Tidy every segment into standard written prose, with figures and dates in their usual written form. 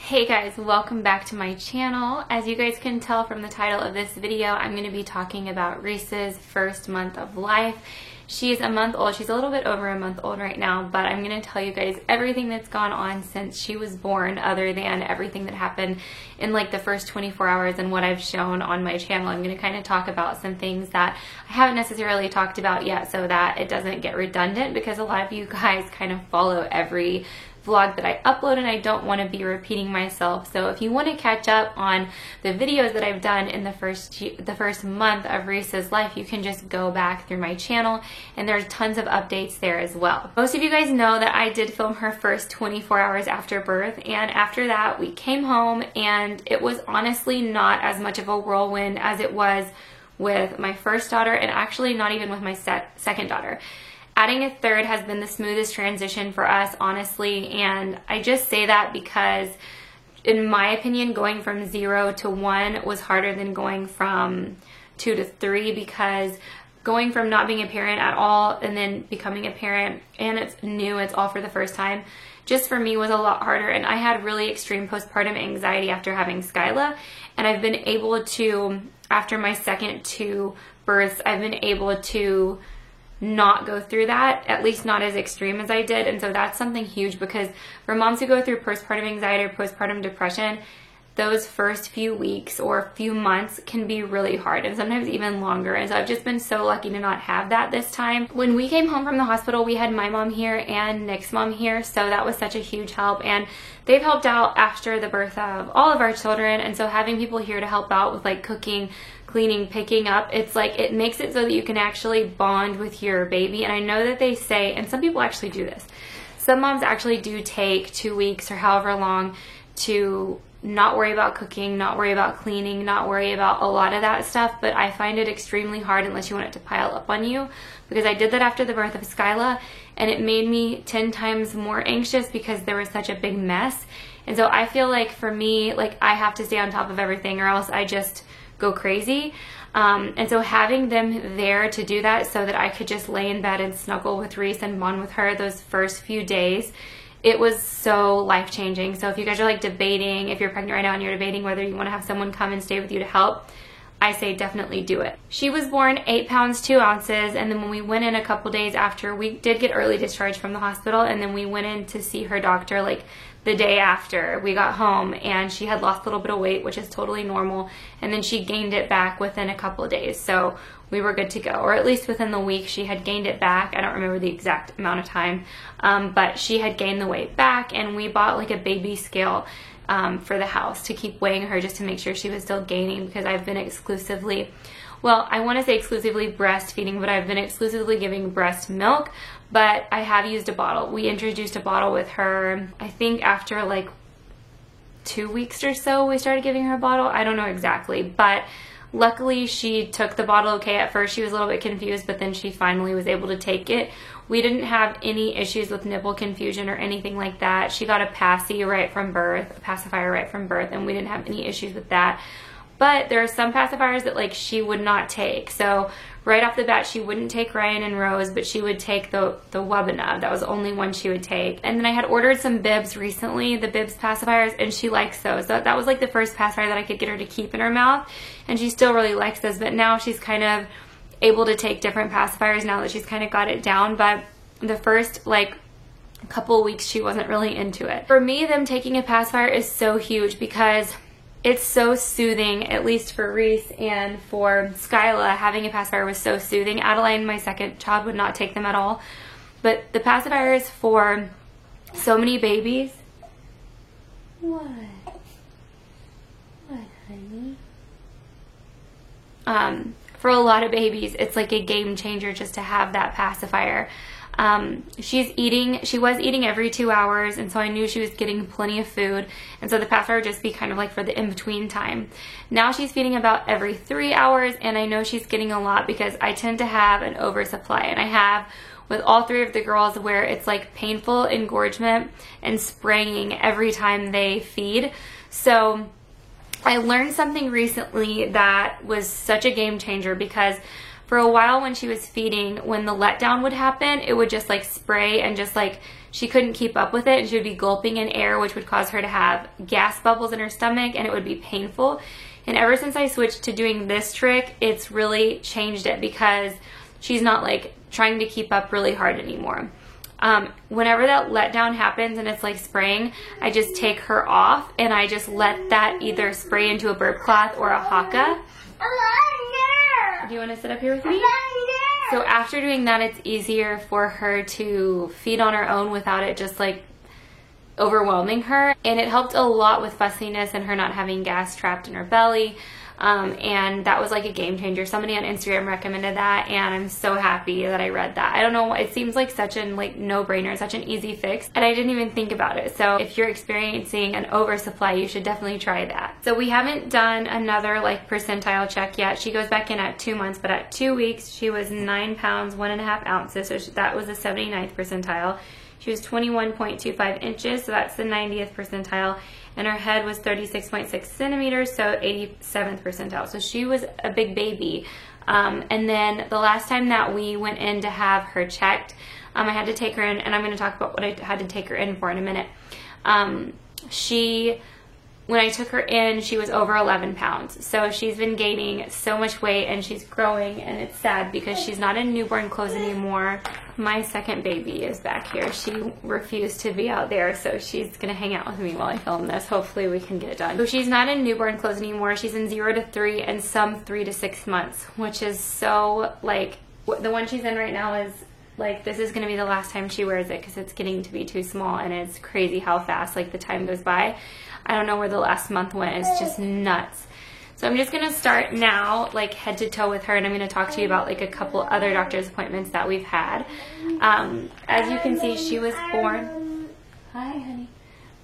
Hey guys, welcome back to my channel. As you guys can tell from the title of this video, I'm going to be talking about Reese's first month of life. She's a month old. She's a little bit over a month old right now, but I'm going to tell you guys everything that's gone on since she was born, other than everything that happened in like the first 24 hours and what I've shown on my channel. I'm going to kind of talk about some things that I haven't necessarily talked about yet so that it doesn't get redundant, because a lot of you guys kind of follow every vlog that I upload and I don't want to be repeating myself. So if you want to catch up on the videos that I've done in the first month of Reese's life, you can just go back through my channel and there's tons of updates there as well. Most of you guys know that I did film her first 24 hours after birth, and after that we came home, and it was honestly not as much of a whirlwind as it was with my first daughter, and actually not even with my second daughter. Adding a third has been the smoothest transition for us, honestly, and I just say that because, in my opinion, going from 0 to 1 was harder than going from 2 to 3, because going from not being a parent at all and then becoming a parent, and it's new, it's all for the first time, just for me was a lot harder. And I had really extreme postpartum anxiety after having Skyla, and I've been able to, after my second 2 births, I've been able to not go through that, at least not as extreme as I did. And so that's something huge, because for moms who go through postpartum anxiety or postpartum depression, those first few weeks or few months can be really hard, and sometimes even longer. And so I've just been so lucky to not have that this time. When we came home from the hospital, we had my mom here and Nick's mom here, so that was such a huge help, and they've helped out after the birth of all of our children. And so having people here to help out with like cooking, cleaning, picking up, it's like, it makes it so that you can actually bond with your baby. And I know that they say, and some people actually do this, some moms actually do take 2 weeks or however long to not worry about cooking, not worry about cleaning, not worry about a lot of that stuff. But I find it extremely hard unless you want it to pile up on you, because I did that after the birth of Skyla, and it made me 10 times more anxious because there was such a big mess. And so I feel like for me, like, I have to stay on top of everything or else I just go crazy. And so having them there to do that so that I could just lay in bed and snuggle with Reese and bond with her those first few days, it was so life-changing. So if you guys are like debating, if you're pregnant right now and you're debating whether you want to have someone come and stay with you to help, I say definitely do it. She was born 8 pounds 2 ounces, and then when we went in a couple days after, we did get early discharge from the hospital, and then we went in to see her doctor like the day after we got home, and she had lost a little bit of weight, which is totally normal, and then she gained it back within a couple of days. So we were good to go, or at least within the week she had gained it back. I don't remember the exact amount of time, but she had gained the weight back, and we bought like a baby scale for the house to keep weighing her just to make sure she was still gaining, because I've been exclusively, well, I want to say exclusively breastfeeding, but I've been exclusively giving breast milk, but I have used a bottle. We introduced a bottle with her, I think after like 2 weeks or so we started giving her a bottle. I don't know exactly, but luckily she took the bottle okay. At first she was a little bit confused, but then she finally was able to take it. We didn't have any issues with nipple confusion or anything like that. She got a pacifier right from birth, and we didn't have any issues with that. But there are some pacifiers that like she would not take. So right off the bat, she wouldn't take Ryan and Rose, but she would take the Webinub. That was the only one she would take. And then I had ordered some bibs recently, the bibs pacifiers, and she likes those. So that was like the first pacifier that I could get her to keep in her mouth, and she still really likes those. But now she's kind of able to take different pacifiers now that she's kind of got it down. But the first like couple of weeks she wasn't really into it. For me, them taking a pacifier is so huge because it's so soothing, at least for Reese and for Skyla. Having a pacifier was so soothing. Adeline, my second child, would not take them at all. But the pacifiers for so many babies. What? What, honey? For a lot of babies, it's like a game changer just to have that pacifier. She was eating every 2 hours, and so I knew she was getting plenty of food, and so the pacifier would just be kind of like for the in-between time. Now she's feeding about every 3 hours, and I know she's getting a lot because I tend to have an oversupply, and I have with all 3 of the girls where it's like painful engorgement and spraying every time they feed. So I learned something recently that was such a game changer, because for a while when she was feeding, when the letdown would happen, it would just like spray and just like she couldn't keep up with it, and she would be gulping in air, which would cause her to have gas bubbles in her stomach, and it would be painful. And ever since I switched to doing this trick, it's really changed it, because she's not like trying to keep up really hard anymore. Whenever that letdown happens and it's like spraying, I just take her off and I just let that either spray into a burp cloth or a Haakaa. Do you want to sit up here with me? So after doing that, it's easier for her to feed on her own without it just like overwhelming her. And it helped a lot with fussiness and her not having gas trapped in her belly. And that was like a game changer. Somebody on Instagram recommended that, and I'm so happy that I read that. I don't know, it seems like such an like no-brainer, such an easy fix, and I didn't even think about it. So if you're experiencing an oversupply, you should definitely try that. So we haven't done another like percentile check yet. She goes back in at 2 months, but at 2 weeks she was 9 pounds 1.5 ounces, so that was the 79th percentile. She was 21.25 inches, so that's the 90th percentile, and her head was 36.6 centimeters, so 87th percentile. So she was a big baby. And then the last time that we went in to have her checked, I had to take her in, and I'm going to talk about what I had to take her in for in a minute. When I took her in, she was over 11 pounds. So she's been gaining so much weight, and she's growing, and it's sad because she's not in newborn clothes anymore. My second baby is back here. She refused to be out there, so she's going to hang out with me while I film this. Hopefully we can get it done. So she's not in newborn clothes anymore. She's in 0 to 3 and some 3 to 6 months, which is so, like, the one she's in right now is, like, this is going to be the last time she wears it because it's getting to be too small, and it's crazy how fast, like, the time goes by. I don't know where the last month went. It's just nuts. So I'm just going to start now, like, head to toe with her, and I'm going to talk to you about, like, a couple other doctor's appointments that we've had. As you can see, she was born... Hi, honey.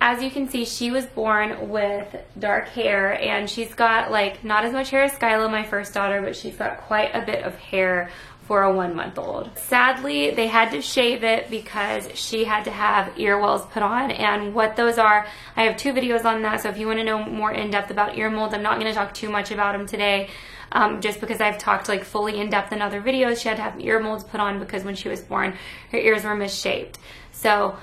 As you can see, she was born with dark hair, and she's got, like, not as much hair as Skyla, my first daughter, but she's got quite a bit of hair for a 1-month-old. Sadly, they had to shave it because she had to have ear wells put on, and what those are, I have 2 videos on that, so if you want to know more in depth about ear molds, I'm not going to talk too much about them today, just because I've talked like fully in depth in other videos. She had to have ear molds put on because when she was born, her ears were misshaped. So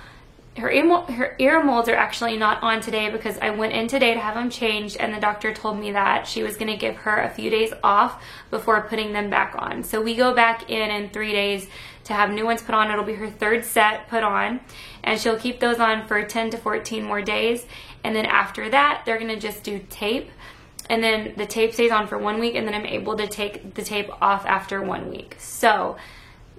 her ear molds are actually not on today because I went in today to have them changed, and the doctor told me that she was going to give her a few days off before putting them back on. So we go back in 3 days to have new ones put on. It'll be her 3rd set put on, and she'll keep those on for 10 to 14 more days. And then after that, they're going to just do tape, and then the tape stays on for 1 week, and then I'm able to take the tape off after 1 week. So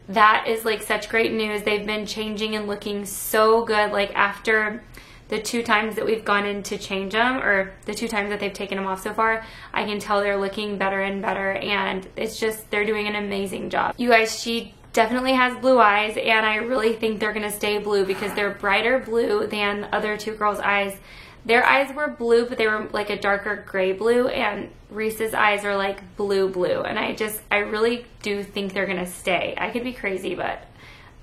that is like such great news. They've been changing and looking so good. Like after the 2 times that we've gone in to change them, or the 2 times that they've taken them off so far, I can tell they're looking better and better, and it's just, they're doing an amazing job. You guys, she definitely has blue eyes, and I really think they're gonna stay blue because they're brighter blue than the other 2 girls' eyes. Their eyes were blue, but they were like a darker gray blue, and Reese's eyes are like blue, and I really do think they're gonna stay. I could be crazy, but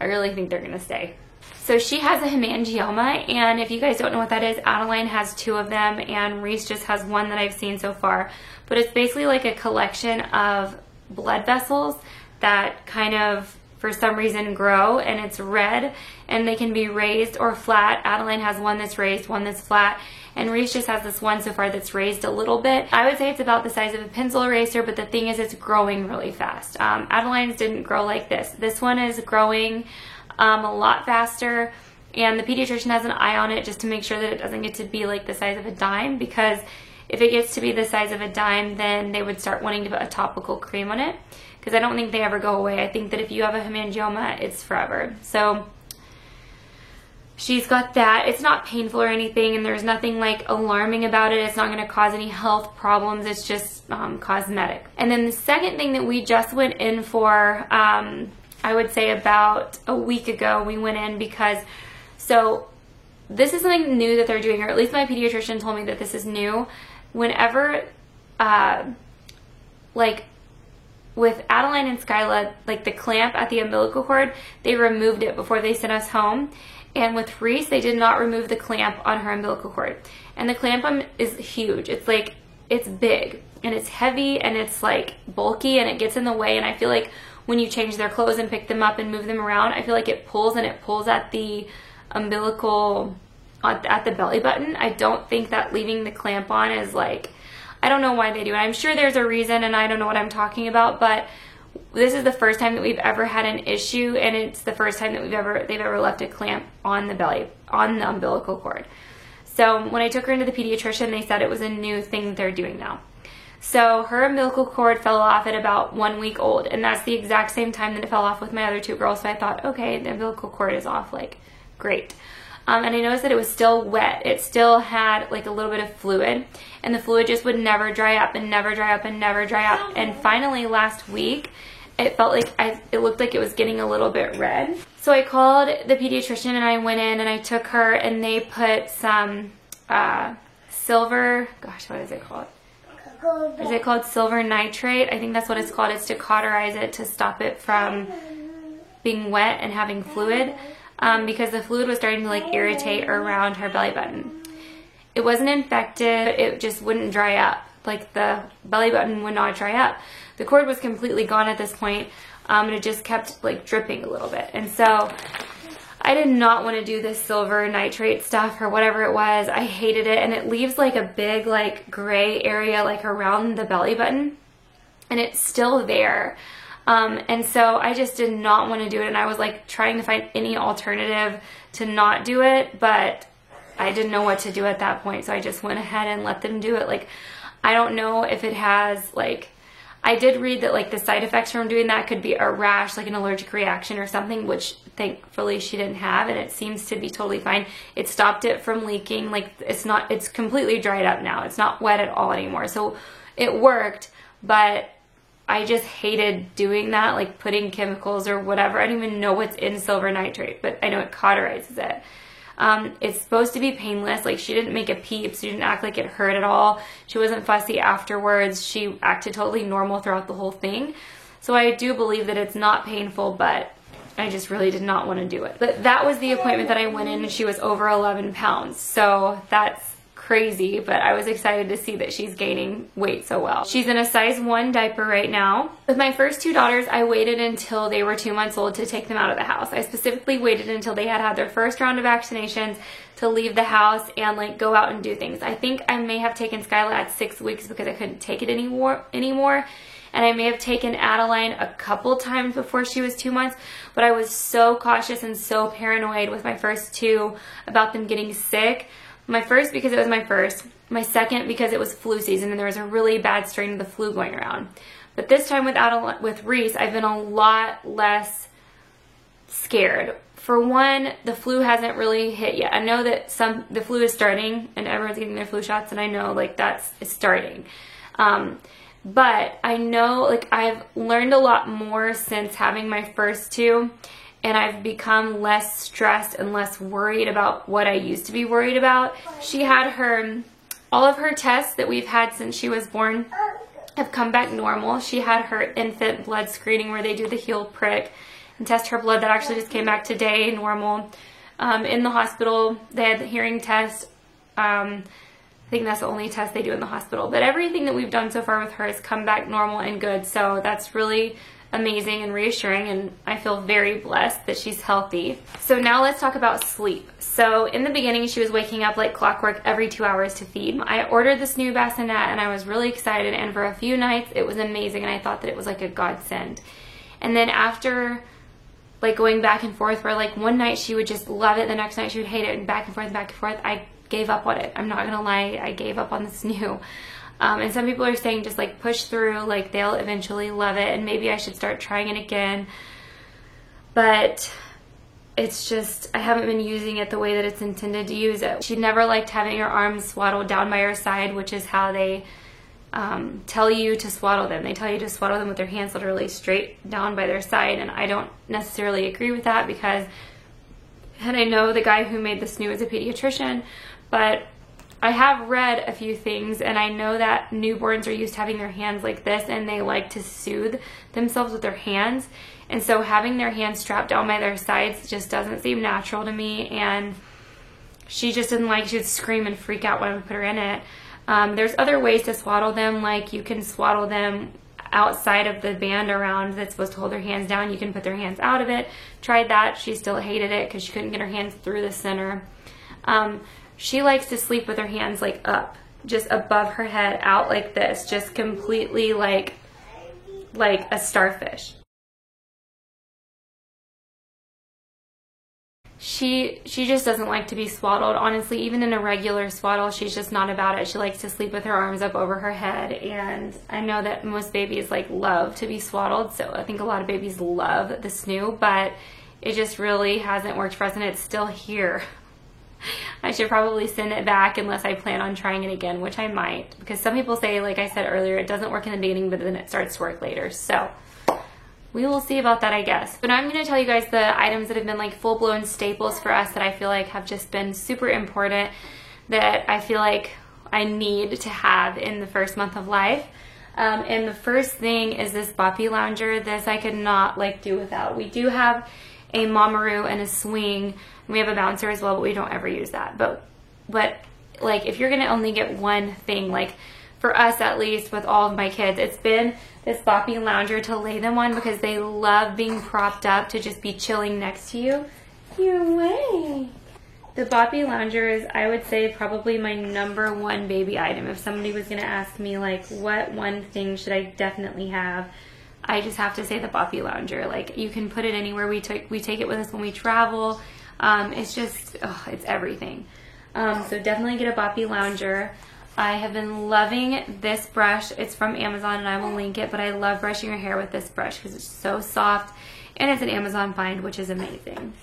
I really think they're gonna stay. So she has a hemangioma, and if you guys don't know what that is, Adeline has 2 of them, and Reese just has 1 that I've seen so far. But it's basically like a collection of blood vessels that kind of, for some reason, grow, and it's red, and they can be raised or flat. Adeline has 1 that's raised, 1 that's flat, and Reese just has this 1 so far that's raised a little bit. I would say it's about the size of a pencil eraser, but the thing is, it's growing really fast. Adeline's didn't grow like this. This one is growing a lot faster, and the pediatrician has an eye on it just to make sure that it doesn't get to be like the size of a dime, because if it gets to be the size of a dime, then they would start wanting to put a topical cream on it, because I don't think they ever go away. I think that if you have a hemangioma, it's forever. So she's got that. It's not painful or anything, and there's nothing like alarming about it. It's not going to cause any health problems. It's just cosmetic. And then the second thing that we just went in for, I would say about a week ago, we went in because, so this is something new that they're doing, or at least my pediatrician told me that this is new. Whenever, like, with Adeline and Skyla, like the clamp at the umbilical cord, they removed it before they sent us home. And with Reese, they did not remove the clamp on her umbilical cord. And the clamp is huge. It's like, it's big, and it's heavy, and it's like bulky, and it gets in the way. And I feel like when you change their clothes and pick them up and move them around, I feel like it pulls, and it pulls at the umbilical at the belly button. I don't think that leaving the clamp on is like, I don't know why they do it. I'm sure there's a reason and I don't know what I'm talking about, but this is the first time that we've ever had an issue, and it's the first time that they've ever left a clamp on the umbilical cord. So when I took her into the pediatrician, they said it was a new thing that they're doing now. So her umbilical cord fell off at about 1 week old, and that's the exact same time that it fell off with my other two girls. So I thought, okay, the umbilical cord is off, like, great. And I noticed that it was still wet. It still had like a little bit of fluid, and the fluid just would never dry up and never dry up and never dry up. And finally last week, it felt like it looked like it was getting a little bit red. So I called the pediatrician and I went in and I took her, and they put some silver, gosh, what is it called? Is it called silver nitrate? I think that's what it's called. It's to cauterize it to stop it from being wet and having fluid. Because the fluid was starting to like irritate around her belly button. It wasn't infected, it just wouldn't dry up. Like the belly button would not dry up. The cord was completely gone at this point, and it just kept like dripping a little bit. And so I did not want to do this silver nitrate stuff or whatever it was. I hated it, and it leaves like a big like gray area like around the belly button, and it's still there. And so I just did not want to do it, and I was like trying to find any alternative to not do it, but I didn't know what to do at that point, so I just went ahead and let them do it. Like, I don't know if it has, like, I did read that like the side effects from doing that could be a rash, like an allergic reaction or something, which thankfully she didn't have, and it seems to be totally fine. It stopped it from leaking. Like, it's completely dried up now. It's not wet at all anymore, so it worked, but I just hated doing that, like putting chemicals or whatever. I don't even know what's in silver nitrate, but I know it cauterizes it. It's supposed to be painless. Like, she didn't make a peep. She didn't act like it hurt at all. She wasn't fussy afterwards. She acted totally normal throughout the whole thing. So I do believe that it's not painful, but I just really did not want to do it. But that was the appointment that I went in, and she was over 11 pounds. So that's crazy, but I was excited to see that she's gaining weight so well. She's in a size 1 diaper right now. With my first two daughters, I waited until they were 2 months old to take them out of the house. I specifically waited until they had had their first round of vaccinations to leave the house and like go out and do things. I think I may have taken Skyla at 6 weeks because I couldn't take it anymore. And I may have taken Adeline a couple times before she was 2 months, but I was so cautious and so paranoid with my first two about them getting sick. My first because it was my first. My second because it was flu season and there was a really bad strain of the flu going around. But this time with Reese, I've been a lot less scared. For one, the flu hasn't really hit yet. I know that the flu is starting and everyone's getting their flu shots, and I know like it's starting. But I know like I've learned a lot more since having my first two. And I've become less stressed and less worried about what I used to be worried about. She had all of her tests that we've had since she was born have come back normal. She had her infant blood screening where they do the heel prick and test her blood. That actually just came back today, normal. In the hospital, they had the hearing test. I think that's the only test they do in the hospital. But everything that we've done so far with her has come back normal and good. So that's really amazing and reassuring, and I feel very blessed that she's healthy. So now let's talk about sleep. So in the beginning, she was waking up like clockwork every 2 hours to feed. I ordered this new bassinet and I was really excited, and for a few nights it was amazing, and I thought that it was like a godsend. And then after like going back and forth, where like one night she would just love it, the next night she would hate it, and back and forth, I gave up on it. I'm not gonna lie, I gave up on this new. And some people are saying just like push through, like they'll eventually love it, and maybe I should start trying it again. But it's just, I haven't been using it the way that it's intended to use it. She never liked having her arms swaddled down by her side, which is how they tell you to swaddle them. They tell you to swaddle them with their hands literally straight down by their side, and I don't necessarily agree with that because, and I know the guy who made this new is a pediatrician, but I have read a few things, and I know that newborns are used to having their hands like this, and they like to soothe themselves with their hands. And so having their hands strapped down by their sides just doesn't seem natural to me, and she just didn't like, she would scream and freak out when I would put her in it. There's other ways to swaddle them, like you can swaddle them outside of the band around that's supposed to hold their hands down. You can put their hands out of it. Tried that. She still hated it because she couldn't get her hands through the center. She likes to sleep with her hands like up, just above her head, out like this, just completely like a starfish. She just doesn't like to be swaddled. Honestly, even in a regular swaddle, she's just not about it. She likes to sleep with her arms up over her head, and I know that most babies like love to be swaddled, so I think a lot of babies love the snoo, but it just really hasn't worked for us, and it's still here. I should probably send it back unless I plan on trying it again, which I might, because some people say, like I said earlier, it doesn't work in the beginning, but then it starts to work later. So we will see about that, I guess. But now I'm going to tell you guys the items that have been like full-blown staples for us that I feel like have just been super important, that I feel like I need to have in the first month of life. And the first thing is this boppy lounger. This I could not like do without. We do have a Mamaroo and a swing. We have a bouncer as well, but we don't ever use that. But like if you're gonna only get one thing, like for us at least with all of my kids, it's been this boppy lounger to lay them on because they love being propped up to just be chilling next to you. You're awake. The boppy lounger is, I would say, probably my #1 baby item. If somebody was gonna ask me like what one thing should I definitely have, I just have to say the boppy lounger. Like you can put it anywhere. We take it with us when we travel. It's just, it's everything. So definitely get a boppy lounger. I have been loving this brush. It's from Amazon and I will link it, but I love brushing your hair with this brush because it's so soft and it's an Amazon find, which is amazing.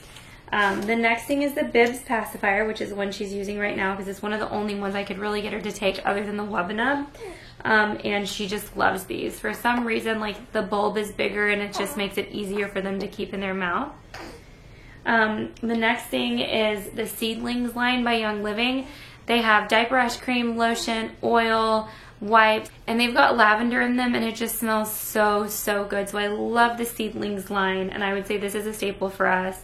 The next thing is the Bibs pacifier, which is the one she's using right now because it's one of the only ones I could really get her to take other than the Wubbanub. And she just loves these. For some reason, like the bulb is bigger and it just makes it easier for them to keep in their mouth. The next thing is the Seedlings line by Young Living. They have diaper rash cream, lotion, oil, wipes, and they've got lavender in them and it just smells so, so good. So I love the Seedlings line and I would say this is a staple for us.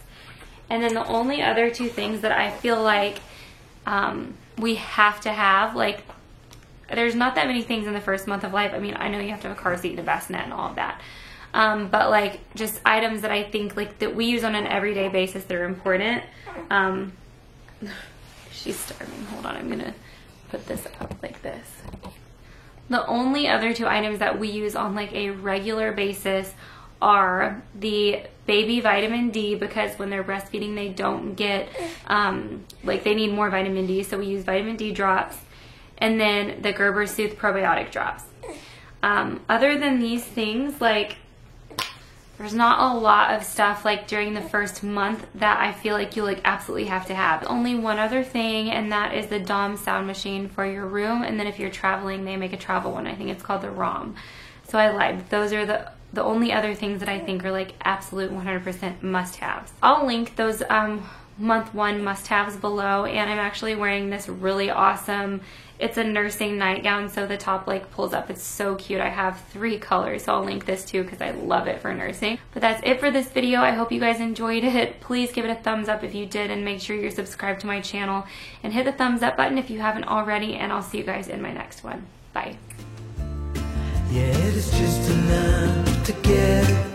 And then the only other two things that I feel like we have to have, like there's not that many things in the first month of life. I mean, I know you have to have a car seat and a bassinet and all of that. But like just items that I think like that we use on an everyday basis that are important. She's starving. Hold on, I'm gonna put this up like this. The only other two items that we use on like a regular basis are the baby vitamin D, because when they're breastfeeding they don't get like they need more vitamin D, so we use vitamin D drops, and then the Gerber Soothe probiotic drops. Other than these things, like there's not a lot of stuff like during the first month that I feel like you like absolutely have to have. Only one other thing, and that is the Dom sound machine for your room, and then if you're traveling they make a travel one. I think it's called the ROM. So I lied. Those are the only other things that I think are like absolute 100% must-haves. I'll link those month 1 must-haves below, and I'm actually wearing this really awesome, it's a nursing nightgown, so the top like pulls up. It's so cute. I have 3 colors, so I'll link this too because I love it for nursing. But that's it for this video. I hope you guys enjoyed it. Please give it a thumbs up if you did, and make sure you're subscribed to my channel and hit the thumbs up button if you haven't already, and I'll see you guys in my next one. Bye. Yeah, it is just enough to get